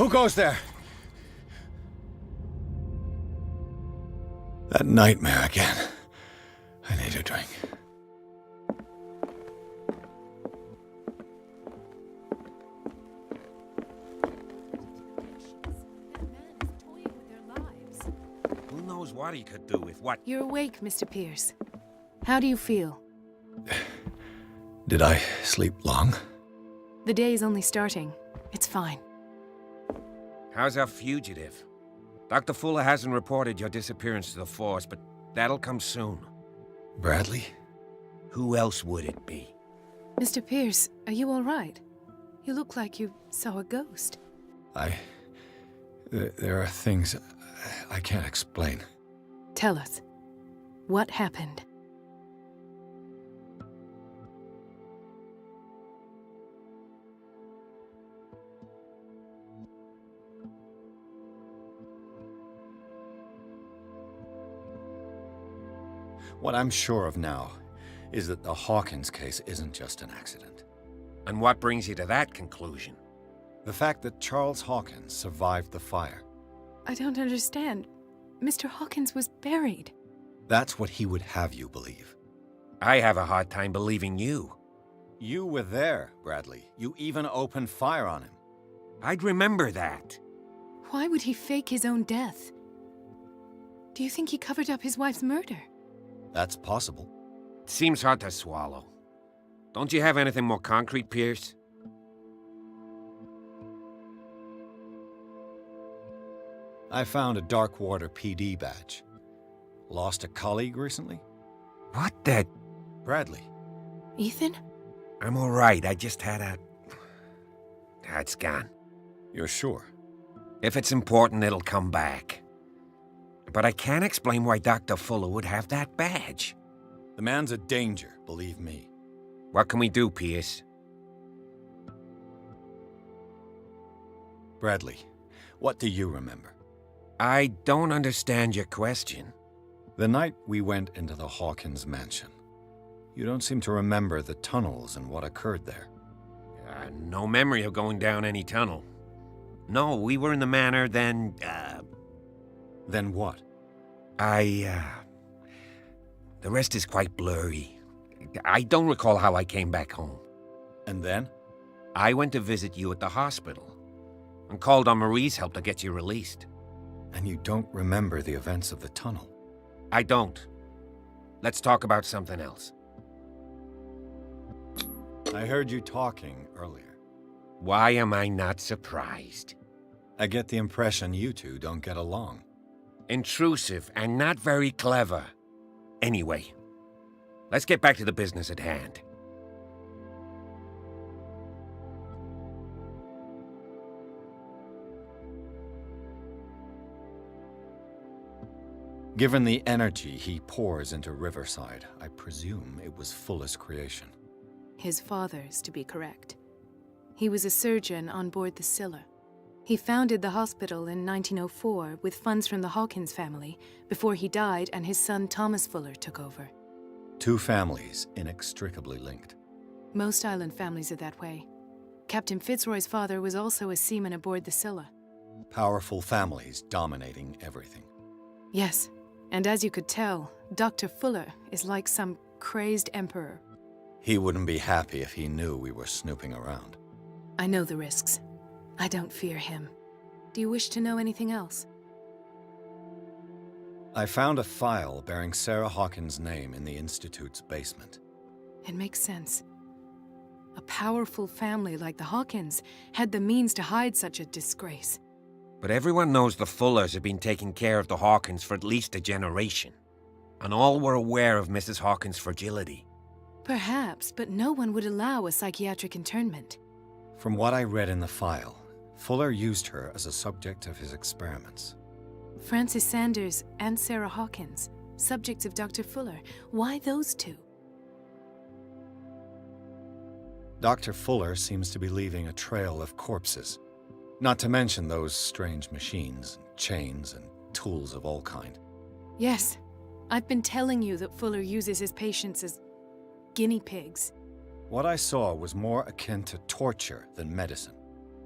Who goes there? That nightmare again. I need a drink. Who knows what he could do with what? You're awake, Mr. Pierce. How do you feel? Did I sleep long? The day is only starting. It's fine. How's our fugitive? Dr. Fuller hasn't reported your disappearance to the force, but that'll come soon. Bradley? Who else would it be? Mr. Pierce, are you all right? You look like you saw a ghost. There are things I can't explain. Tell us. What happened? What I'm sure of now is that the Hawkins case isn't just an accident. And what brings you to that conclusion? The fact that Charles Hawkins survived the fire. I don't understand. Mr. Hawkins was buried. That's what he would have you believe. I have a hard time believing you. You were there, Bradley. You even opened fire on him. I'd remember that. Why would he fake his own death? Do you think he covered up his wife's murder? That's possible. Seems hard to swallow. Don't you have anything more concrete, Pierce? I found a Darkwater PD badge. Lost a colleague recently? What the... Bradley. Ethan? I'm all right. I just had a... It's gone. You're sure? If it's important, it'll come back. But I can't explain why Dr. Fuller would have that badge. The man's a danger, believe me. What can we do, Pierce? Bradley, what do you remember? I don't understand your question. The night we went into the Hawkins mansion. You don't seem to remember the tunnels and what occurred there. No memory of going down any tunnel. No, we were in the manor, then, Then what? The rest is quite blurry. I don't recall how I came back home. And then? I went to visit you at the hospital and called on Marie's help to get you released. And you don't remember the events of the tunnel? I don't. Let's talk about something else. I heard you talking earlier. Why am I not surprised? I get the impression you two don't get along. Intrusive and not very clever. Anyway, let's get back to the business at hand. Given the energy he pours into Riverside, I presume it was Fuller's creation. His father's, to be correct. He was a surgeon on board the Scylla. He founded the hospital in 1904 with funds from the Hawkins family before he died and his son Thomas Fuller took over. Two families inextricably linked. Most island families are that way. Captain Fitzroy's father was also a seaman aboard the Scylla. Powerful families dominating everything. Yes, and as you could tell, Dr. Fuller is like some crazed emperor. He wouldn't be happy if he knew we were snooping around. I know the risks. I don't fear him. Do you wish to know anything else? I found a file bearing Sarah Hawkins' name in the Institute's basement. It makes sense. A powerful family like the Hawkins had the means to hide such a disgrace. But everyone knows the Fullers have been taking care of the Hawkins for at least a generation. And all were aware of Mrs. Hawkins' fragility. Perhaps, but no one would allow a psychiatric internment. From what I read in the file, Fuller used her as a subject of his experiments. Francis Sanders and Sarah Hawkins, subjects of Dr. Fuller. Why those two? Dr. Fuller seems to be leaving a trail of corpses. Not to mention those strange machines, chains, and tools of all kind. Yes, I've been telling you that Fuller uses his patients as guinea pigs. What I saw was more akin to torture than medicine.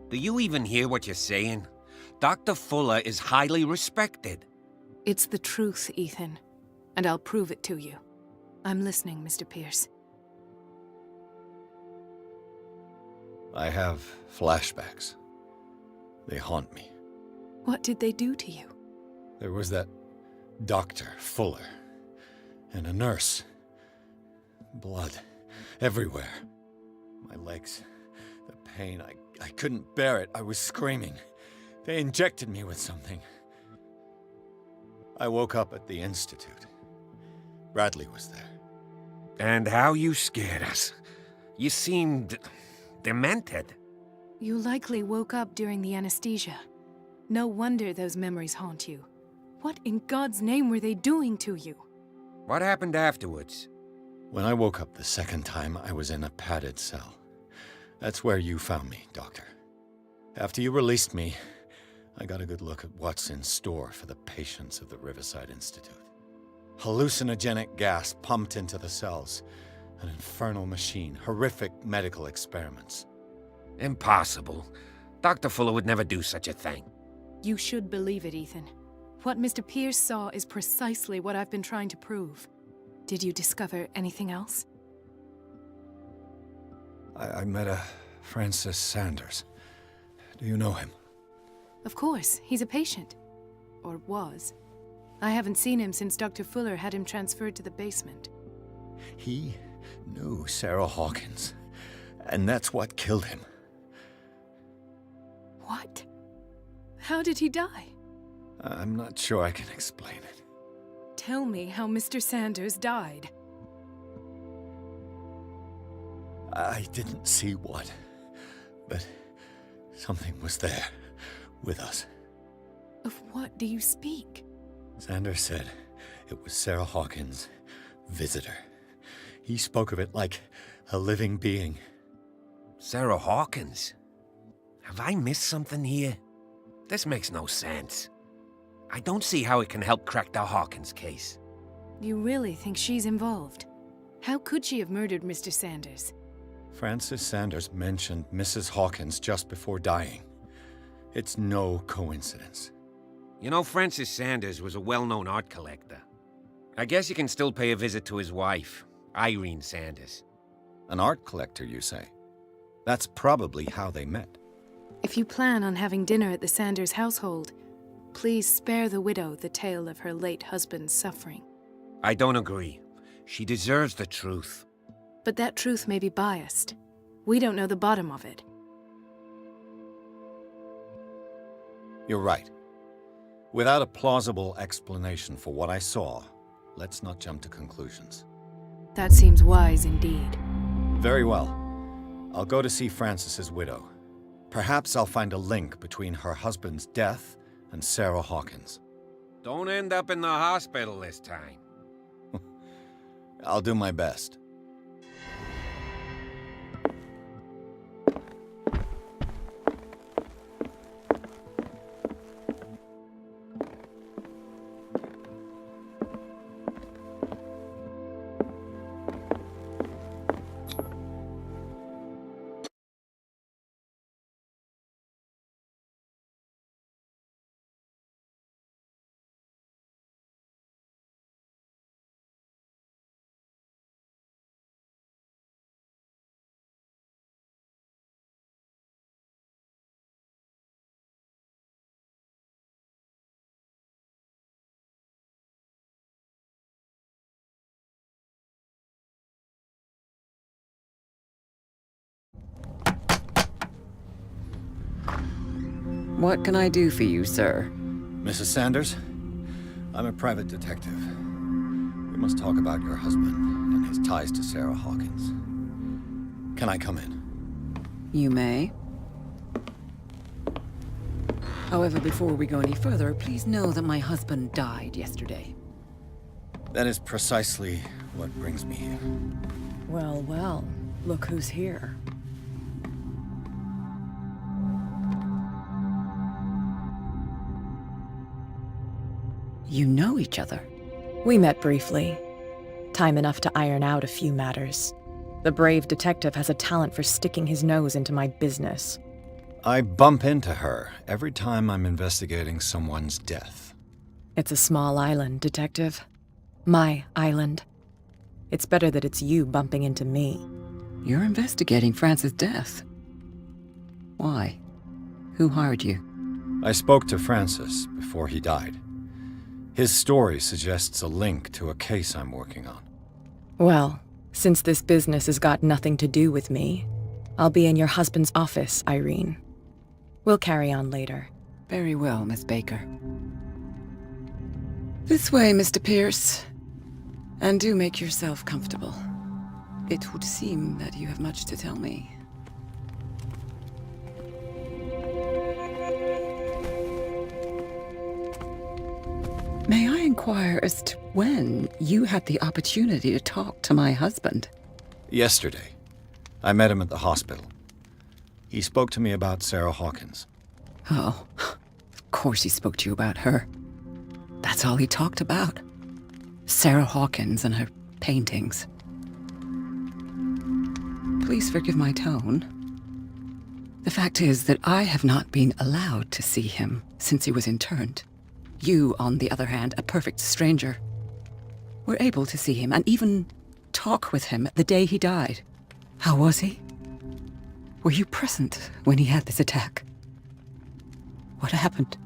Do you even hear what you're saying? Dr. Fuller is highly respected. It's the truth, Ethan. And I'll prove it to you. I'm listening, Mr. Pierce. I have flashbacks. They haunt me. What did they do to you? There was that Dr. Fuller and a nurse. Blood everywhere. My legs, the pain, I couldn't bear it. I was screaming. They injected me with something. I woke up at the Institute. Bradley was there. And how you scared us. You seemed demented. You likely woke up during the anesthesia. No wonder those memories haunt you. What in God's name were they doing to you? What happened afterwards? When I woke up the second time, I was in a padded cell. That's where you found me, Doctor. After you released me, I got a good look at what's in store for the patients of the Riverside Institute. Hallucinogenic gas pumped into the cells. An infernal machine. Horrific medical experiments. Impossible. Dr. Fuller would never do such a thing. You should believe it, Ethan. What Mr. Pierce saw is precisely what I've been trying to prove. Did you discover anything else? I met a Francis Sanders. Do you know him? Of course, he's a patient. Or was. I haven't seen him since Dr. Fuller had him transferred to the basement. He knew Sarah Hawkins, and that's what killed him. What? How did he die? I'm not sure I can explain it. Tell me how Mr. Sanders died. I didn't see what, but something was there, with us. Of what do you speak? Sanders said it was Sarah Hawkins' visitor. He spoke of it like a living being. Sarah Hawkins? Have I missed something here? This makes no sense. I don't see how it can help crack the Hawkins case. You really think she's involved? How could she have murdered Mr. Sanders? Francis Sanders mentioned Mrs. Hawkins just before dying. It's no coincidence. You know, Francis Sanders was a well-known art collector. I guess you can still pay a visit to his wife, Irene Sanders. An art collector, you say? That's probably how they met. If you plan on having dinner at the Sanders household, please spare the widow the tale of her late husband's suffering. I don't agree. She deserves the truth. But that truth may be biased. We don't know the bottom of it. You're right. Without a plausible explanation for what I saw, let's not jump to conclusions. That seems wise indeed. Very well. I'll go to see Francis's widow. Perhaps I'll find a link between her husband's death and Sarah Hawkins. Don't end up in the hospital this time. I'll do my best. What can I do for you, sir? Mrs. Sanders? I'm a private detective. We must talk about your husband and his ties to Sarah Hawkins. Can I come in? You may. However, before we go any further, please know that my husband died yesterday. That is precisely what brings me here. Well, well, look who's here. You know each other. We met briefly. Time enough to iron out a few matters. The brave detective has a talent for sticking his nose into my business. I bump into her every time I'm investigating someone's death. It's a small island, Detective. My island. It's better that it's you bumping into me. You're investigating Francis' death. Why? Who hired you? I spoke to Francis before he died. His story suggests a link to a case I'm working on. Well, since this business has got nothing to do with me, I'll be in your husband's office, Irene. We'll carry on later. Very well, Miss Baker. This way, Mr. Pierce. And do make yourself comfortable. It would seem that you have much to tell me. May I inquire as to when you had the opportunity to talk to my husband? Yesterday, I met him at the hospital. He spoke to me about Sarah Hawkins. Oh, of course he spoke to you about her. That's all he talked about. Sarah Hawkins and her paintings. Please forgive my tone. The fact is that I have not been allowed to see him since he was interned. You, on the other hand, a perfect stranger, were able to see him and even talk with him the day he died. How was he? Were you present when he had this attack? What happened?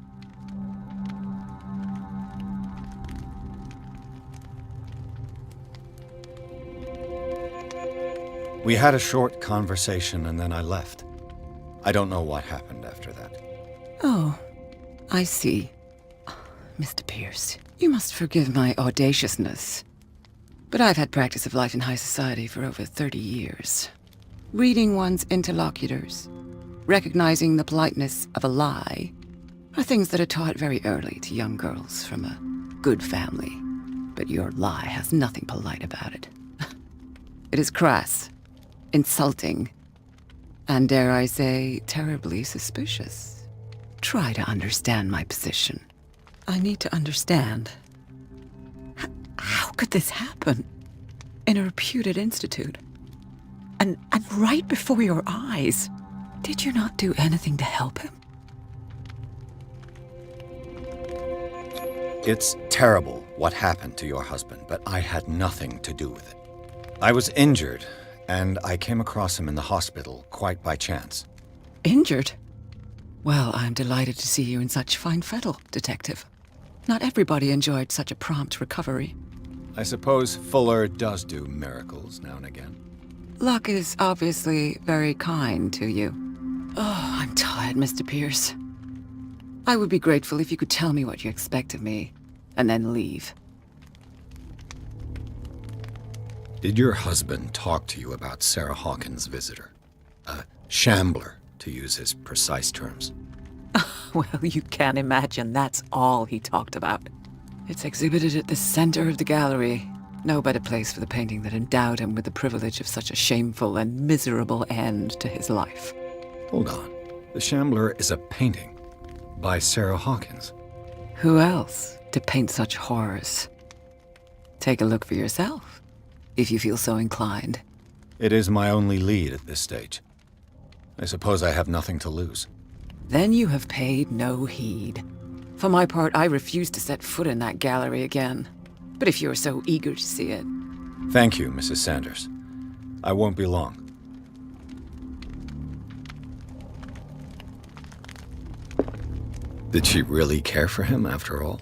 We had a short conversation and then I left. I don't know what happened after that. Oh, I see. Mr. Pierce, you must forgive my audaciousness, but I've had practice of life in high society for over 30 years. Reading one's interlocutors, recognizing the politeness of a lie, are things that are taught very early to young girls from a good family. But your lie has nothing polite about it. It is crass, insulting, and dare I say, terribly suspicious. Try to understand my position. I need to understand. How could this happen? In a reputed institute? And right before your eyes? Did you not do anything to help him? It's terrible what happened to your husband, but I had nothing to do with it. I was injured, and I came across him in the hospital quite by chance. Injured? Well, I'm delighted to see you in such fine fettle, Detective. Not everybody enjoyed such a prompt recovery. I suppose Fuller does do miracles now and again. Luck is obviously very kind to you. Oh, I'm tired, Mr. Pierce. I would be grateful if you could tell me what you expect of me, and then leave. Did your husband talk to you about Sarah Hawkins' visitor? A shambler, to use his precise terms. Well, you can imagine that's all he talked about. It's exhibited at the center of the gallery. No better place for the painting that endowed him with the privilege of such a shameful and miserable end to his life. Hold on. The Shambler is a painting by Sarah Hawkins. Who else to paint such horrors? Take a look for yourself, if you feel so inclined. It is my only lead at this stage. I suppose I have nothing to lose. Then you have paid no heed. For my part, I refuse to set foot in that gallery again. But if you're so eager to see it... Thank you, Mrs. Sanders. I won't be long. Did she really care for him after all?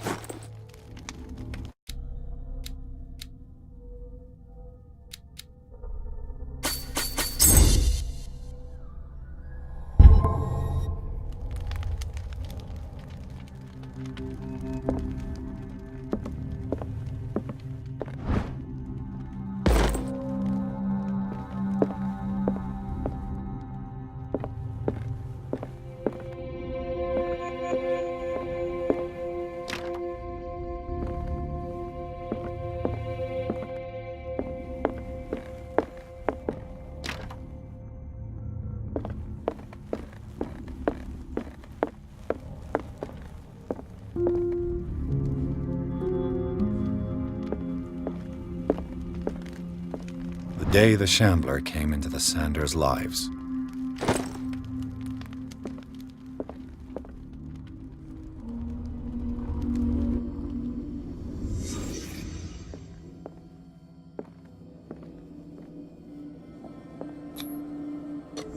The day the Shambler came into the Sanders' lives.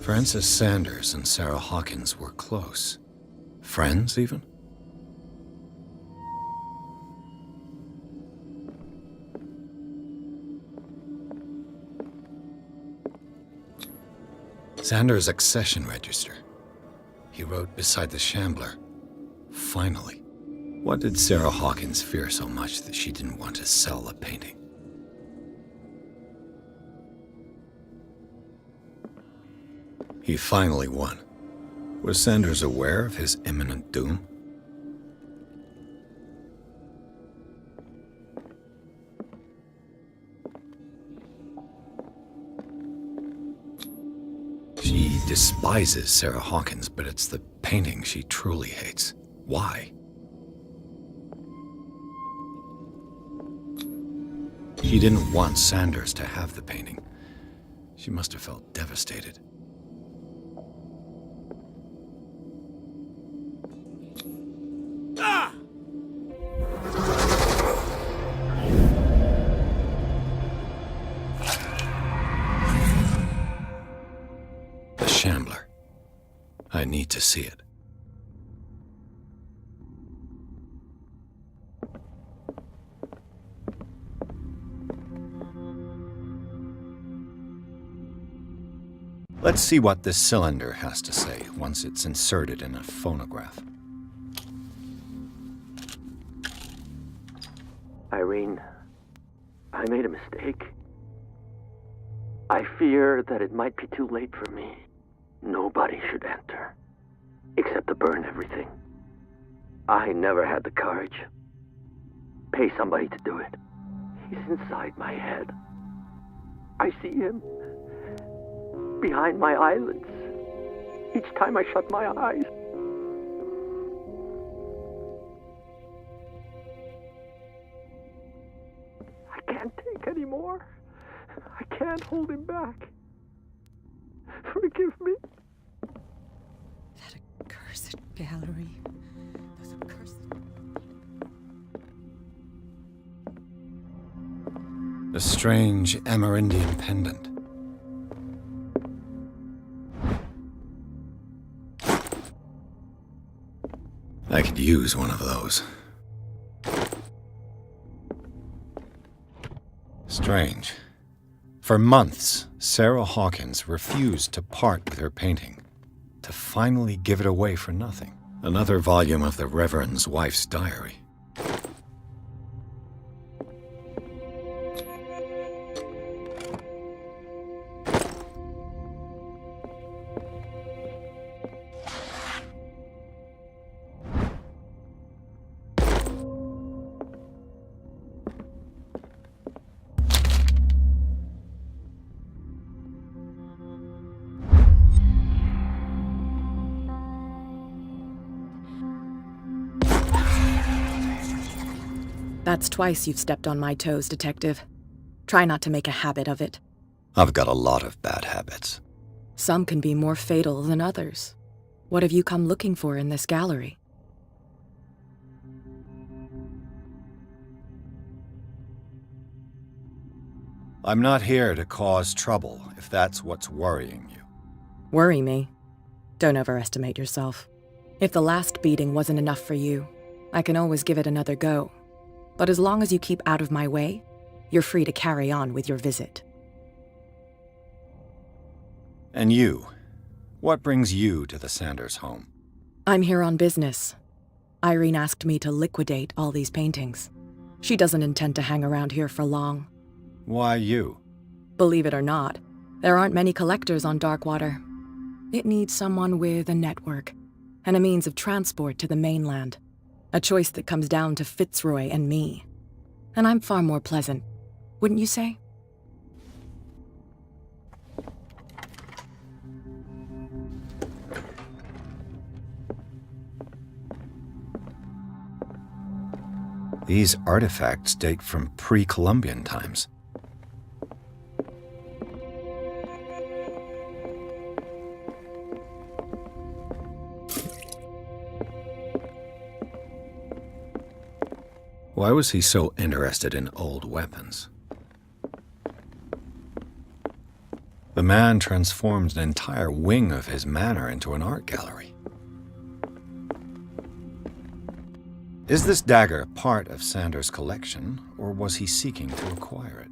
Francis Sanders and Sarah Hawkins were close. Friends, even? Sanders' accession register. He wrote beside the Shambler, "Finally." What did Sarah Hawkins fear so much that she didn't want to sell the painting? He finally won. Was Sanders aware of his imminent doom? She despises Sarah Hawkins, but it's the painting she truly hates. Why? She didn't want Sanders to have the painting. She must have felt devastated. The Shambler. I need to see it. Let's see what this cylinder has to say once it's inserted in a phonograph. Irene, I made a mistake. I fear that it might be too late for me. Nobody should enter, except to burn everything. I never had the courage. Pay somebody to do it. He's inside my head. I see him behind my eyelids each time I shut my eyes. I can't take any more. I can't hold him back. Forgive me. That accursed gallery. Those accursed... A strange Amerindian pendant. I could use one of those. Strange. For months, Sarah Hawkins refused to part with her painting, to finally give it away for nothing. Another volume of the Reverend's wife's diary. That's twice you've stepped on my toes, Detective. Try not to make a habit of it. I've got a lot of bad habits. Some can be more fatal than others. What have you come looking for in this gallery? I'm not here to cause trouble, if that's what's worrying you. Worry me? Don't overestimate yourself. If the last beating wasn't enough for you, I can always give it another go. But as long as you keep out of my way, you're free to carry on with your visit. And you? What brings you to the Sanders home? I'm here on business. Irene asked me to liquidate all these paintings. She doesn't intend to hang around here for long. Why you? Believe it or not, there aren't many collectors on Darkwater. It needs someone with a network and a means of transport to the mainland. A choice that comes down to Fitzroy and me. And I'm far more pleasant, wouldn't you say? These artifacts date from pre-Columbian times. Why was he so interested in old weapons? The The man transformed an entire wing of his manor into an art gallery. Is this dagger part of Sanders' collection, or was he seeking to acquire it?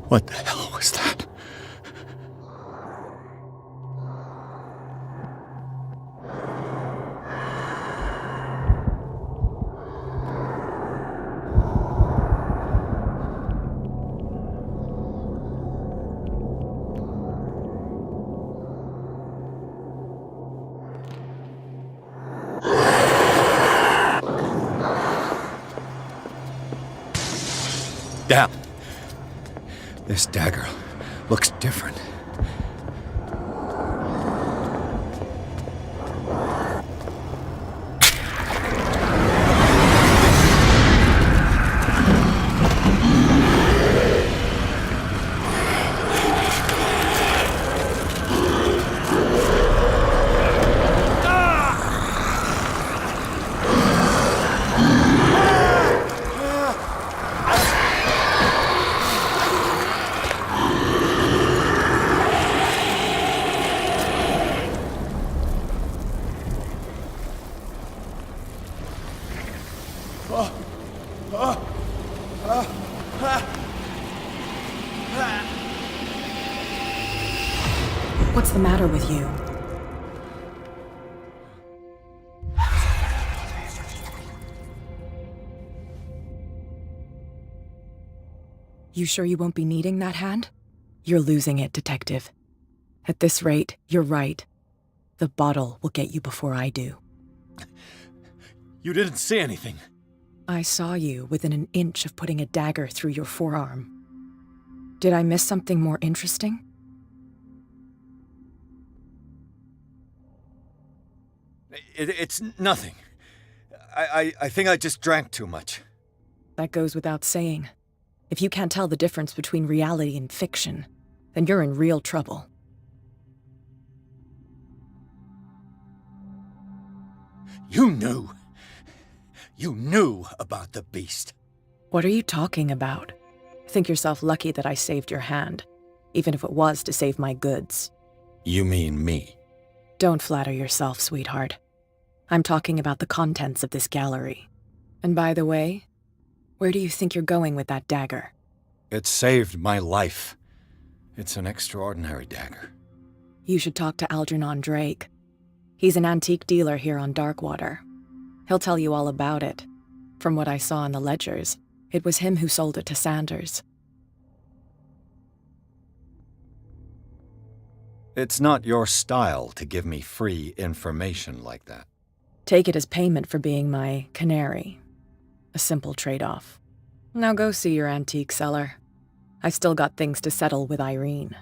What the hell was that? Damn. This dagger looks different. What's the matter with you? You sure you won't be needing that hand? You're losing it, Detective. At this rate, you're right. The bottle will get you before I do. You didn't see anything. I saw you within an inch of putting a dagger through your forearm. Did I miss something more interesting? It's nothing. I think I just drank too much. That goes without saying. If you can't tell the difference between reality and fiction, then you're in real trouble. You knew. You knew about the beast. What are you talking about? Think yourself lucky that I saved your hand, even if it was to save my goods. You mean me? Don't flatter yourself, sweetheart. I'm talking about the contents of this gallery. And by the way, where do you think you're going with that dagger? It saved my life. It's an extraordinary dagger. You should talk to Algernon Drake. He's an antique dealer here on Darkwater. He'll tell you all about it. From what I saw in the ledgers, it was him who sold it to Sanders. It's not your style to give me free information like that. Take it as payment for being my canary. A simple trade-off. Now go see your antique seller. I've still got things to settle with Irene.